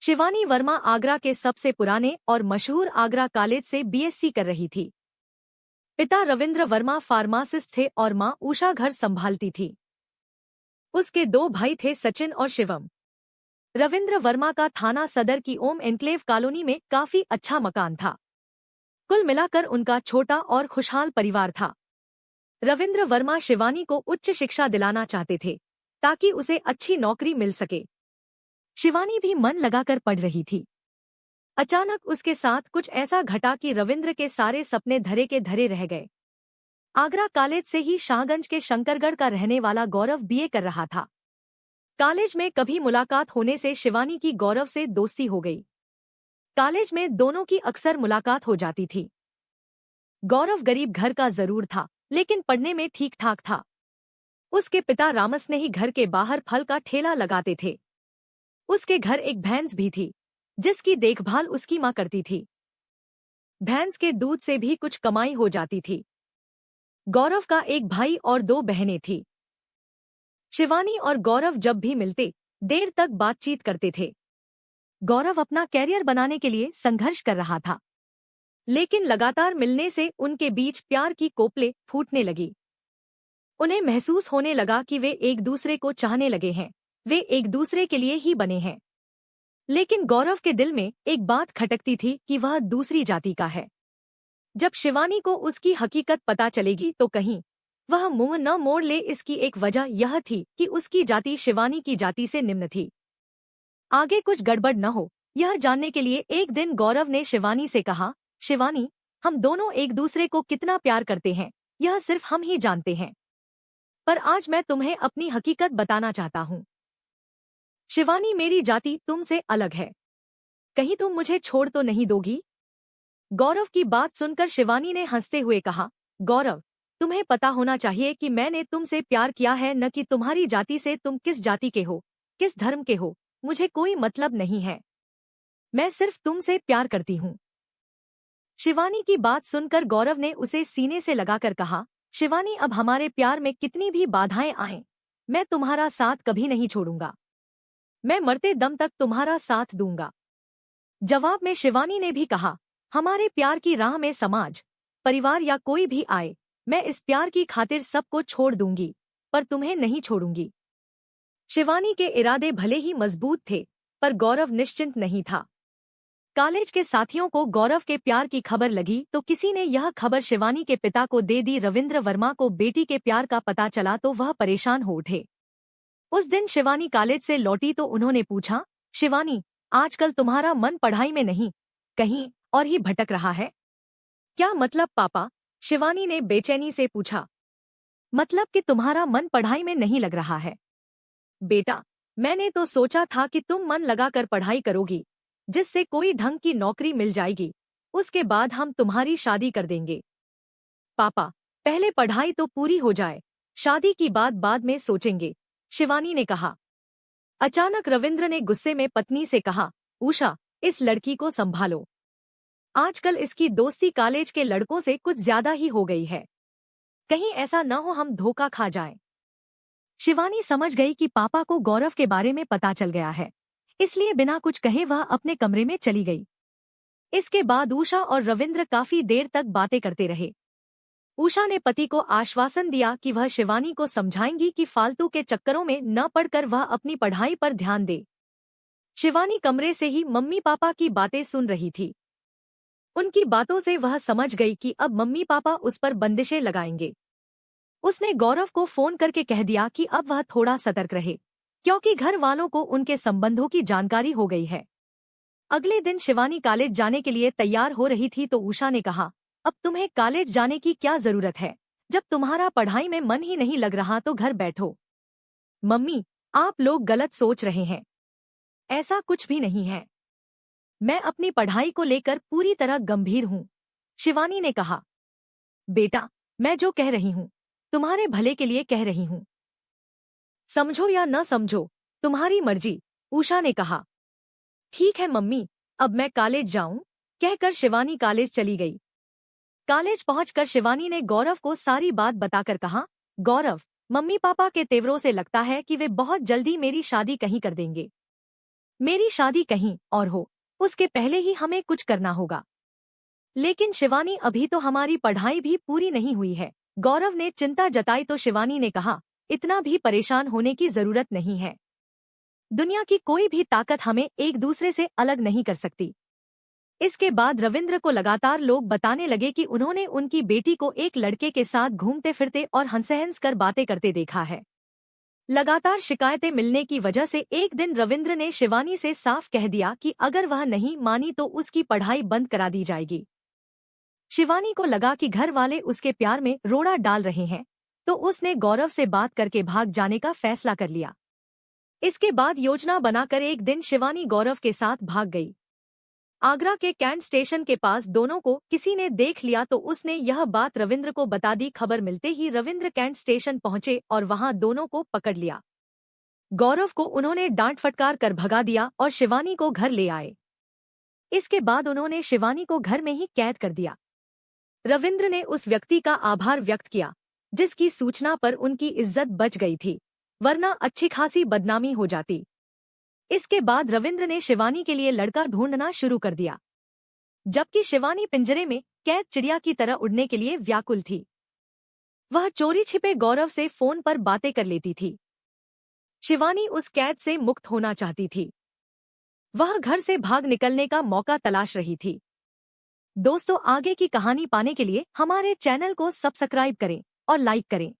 शिवानी वर्मा आगरा के सबसे पुराने और मशहूर आगरा कॉलेज से बीएससी कर रही थी। पिता रविंद्र वर्मा फार्मासिस्ट थे और मां उषा घर संभालती थी। उसके दो भाई थे, सचिन और शिवम। रविंद्र वर्मा का थाना सदर की ओम एन्क्लेव कॉलोनी में काफी अच्छा मकान था। कुल मिलाकर उनका छोटा और खुशहाल परिवार था। रविंद्र वर्मा शिवानी को उच्च शिक्षा दिलाना चाहते थे ताकि उसे अच्छी नौकरी मिल सके। शिवानी भी मन लगाकर पढ़ रही थी। अचानक उसके साथ कुछ ऐसा घटा कि रविंद्र के सारे सपने धरे के धरे रह गए। आगरा कॉलेज से ही शाहगंज के शंकरगढ़ का रहने वाला गौरव बीए कर रहा था। कॉलेज में कभी मुलाकात होने से शिवानी की गौरव से दोस्ती हो गई। कॉलेज में दोनों की अक्सर मुलाकात हो जाती थी। गौरव गरीब घर का जरूर था, लेकिन पढ़ने में ठीक ठाक था। उसके पिता रामस ने ही घर के बाहर फल का ठेला लगाते थे। उसके घर एक भैंस भी थी, जिसकी देखभाल उसकी मां करती थी। भैंस के दूध से भी कुछ कमाई हो जाती थी। गौरव का एक भाई और दो बहनें थी। शिवानी और गौरव जब भी मिलते देर तक बातचीत करते थे। गौरव अपना कैरियर बनाने के लिए संघर्ष कर रहा था, लेकिन लगातार मिलने से उनके बीच प्यार की कोपलें फूटने लगी। उन्हें महसूस होने लगा कि वे एक दूसरे को चाहने लगे हैं, वे एक दूसरे के लिए ही बने हैं। लेकिन गौरव के दिल में एक बात खटकती थी कि वह दूसरी जाति का है। जब शिवानी को उसकी हकीकत पता चलेगी तो कहीं वह मुंह न मोड़ ले। इसकी एक वजह यह थी कि उसकी जाति शिवानी की जाति से निम्न थी। आगे कुछ गड़बड़ न हो, यह जानने के लिए एक दिन गौरव ने शिवानी से कहा, शिवानी, हम दोनों एक दूसरे को कितना प्यार करते हैं, यह सिर्फ हम ही जानते हैं। पर आज मैं तुम्हें अपनी हकीकत बताना चाहता हूँ। शिवानी, मेरी जाति तुमसे अलग है। कहीं तुम मुझे छोड़ तो नहीं दोगी? गौरव की बात सुनकर शिवानी ने हंसते हुए कहा, गौरव, तुम्हें पता होना चाहिए कि मैंने तुमसे प्यार किया है, न कि तुम्हारी जाति से। तुम किस जाति के हो, किस धर्म के हो, मुझे कोई मतलब नहीं है। मैं सिर्फ तुमसे प्यार करती हूँ। शिवानी की बात सुनकर गौरव ने उसे सीने से लगाकर कहा, शिवानी, अब हमारे प्यार में कितनी भी बाधाएं आएं, मैं तुम्हारा साथ कभी नहीं छोड़ूंगा। मैं मरते दम तक तुम्हारा साथ दूंगा। जवाब में शिवानी ने भी कहा, हमारे प्यार की राह में समाज, परिवार या कोई भी आए, मैं इस प्यार की खातिर सबको छोड़ दूंगी, पर तुम्हें नहीं छोड़ूंगी। शिवानी के इरादे भले ही मजबूत थे, पर गौरव निश्चिंत नहीं था। कॉलेज के साथियों को गौरव के प्यार की खबर लगी तो किसी ने यह खबर शिवानी के पिता को दे दी। रविंद्र वर्मा को बेटी के प्यार का पता चला तो वह परेशान हो उठे। उस दिन शिवानी कॉलेज से लौटी तो उन्होंने पूछा, शिवानी, आजकल तुम्हारा मन पढ़ाई में नहीं, कहीं और ही भटक रहा है? क्या मतलब पापा? शिवानी ने बेचैनी से पूछा। मतलब कि तुम्हारा मन पढ़ाई में नहीं लग रहा है। बेटा, मैंने तो सोचा था कि तुम मन लगाकर पढ़ाई करोगी, जिससे कोई ढंग की नौकरी मिल जाएगी, उसके बाद हम तुम्हारी शादी कर देंगे। पापा, पहले पढ़ाई तो पूरी हो जाए, शादी की बात बाद में सोचेंगे, शिवानी ने कहा। अचानक रविंद्र ने गुस्से में पत्नी से कहा, उषा, इस लड़की को संभालो। आजकल इसकी दोस्ती कॉलेज के लड़कों से कुछ ज्यादा ही हो गई है। कहीं ऐसा न हो हम धोखा खा जाएं। शिवानी समझ गई कि पापा को गौरव के बारे में पता चल गया है, इसलिए बिना कुछ कहे वह अपने कमरे में चली गई। इसके बाद उषा और रविंद्र काफी देर तक बातें करते रहे। उषा ने पति को आश्वासन दिया कि वह शिवानी को समझाएंगी कि फालतू के चक्करों में न पड़कर वह अपनी पढ़ाई पर ध्यान दे। शिवानी कमरे से ही मम्मी पापा की बातें सुन रही थी। उनकी बातों से वह समझ गई कि अब मम्मी पापा उस पर बंदिशें लगाएंगे। उसने गौरव को फोन करके कह दिया कि अब वह थोड़ा सतर्क रहे, क्योंकि घर वालों को उनके संबंधों की जानकारी हो गई है। अगले दिन शिवानी कॉलेज जाने के लिए तैयार हो रही थी तो उषा ने कहा, अब तुम्हें कॉलेज जाने की क्या जरूरत है? जब तुम्हारा पढ़ाई में मन ही नहीं लग रहा तो घर बैठो। मम्मी, आप लोग गलत सोच रहे हैं। ऐसा कुछ भी नहीं है। मैं अपनी पढ़ाई को लेकर पूरी तरह गंभीर हूँ, शिवानी ने कहा। बेटा, मैं जो कह रही हूँ तुम्हारे भले के लिए कह रही हूँ। समझो या न समझो, तुम्हारी मर्जी, उषा ने कहा। ठीक है मम्मी, अब मैं कॉलेज जाऊं, कहकर शिवानी कॉलेज चली गई। कॉलेज पहुंचकर शिवानी ने गौरव को सारी बात बताकर कहा, गौरव, मम्मी पापा के तेवरों से लगता है कि वे बहुत जल्दी मेरी शादी कहीं कर देंगे। मेरी शादी कहीं और हो, उसके पहले ही हमें कुछ करना होगा। लेकिन शिवानी, अभी तो हमारी पढ़ाई भी पूरी नहीं हुई है। गौरव ने चिंता जताई तो शिवानी ने कहा, इतना भी परेशान होने की जरूरत नहीं है। दुनिया की कोई भी ताकत हमें एक दूसरे से अलग नहीं कर सकती। इसके बाद रविंद्र को लगातार लोग बताने लगे कि उन्होंने उनकी बेटी को एक लड़के के साथ घूमते फिरते और हंस कर बातें करते देखा है। लगातार शिकायतें मिलने की वजह से एक दिन रविंद्र ने शिवानी से साफ कह दिया कि अगर वह नहीं मानी तो उसकी पढ़ाई बंद करा दी जाएगी। शिवानी को लगा कि घर वाले उसके प्यार में रोड़ा डाल रहे हैं, तो उसने गौरव से बात करके भाग जाने का फैसला कर लिया। इसके बाद योजना बनाकर एक दिन शिवानी गौरव के साथ भाग गई। आगरा के कैंट स्टेशन के पास दोनों को किसी ने देख लिया तो उसने यह बात रविंद्र को बता दी। खबर मिलते ही रविंद्र कैंट स्टेशन पहुंचे और वहां दोनों को पकड़ लिया। गौरव को उन्होंने डांट फटकार कर भगा दिया और शिवानी को घर ले आए। इसके बाद उन्होंने शिवानी को घर में ही कैद कर दिया। रविंद्र ने उस व्यक्ति का आभार व्यक्त किया जिसकी सूचना पर उनकी इज्जत बच गई थी, वरना अच्छी खासी बदनामी हो जाती। इसके बाद रविंद्र ने शिवानी के लिए लड़का ढूंढना शुरू कर दिया, जबकि शिवानी पिंजरे में कैद चिड़िया की तरह उड़ने के लिए व्याकुल थी। वह चोरी छिपे गौरव से फोन पर बातें कर लेती थी। शिवानी उस कैद से मुक्त होना चाहती थी। वह घर से भाग निकलने का मौका तलाश रही थी। दोस्तों, आगे की कहानी पाने के लिए हमारे चैनल को सब्सक्राइब करें और लाइक करें।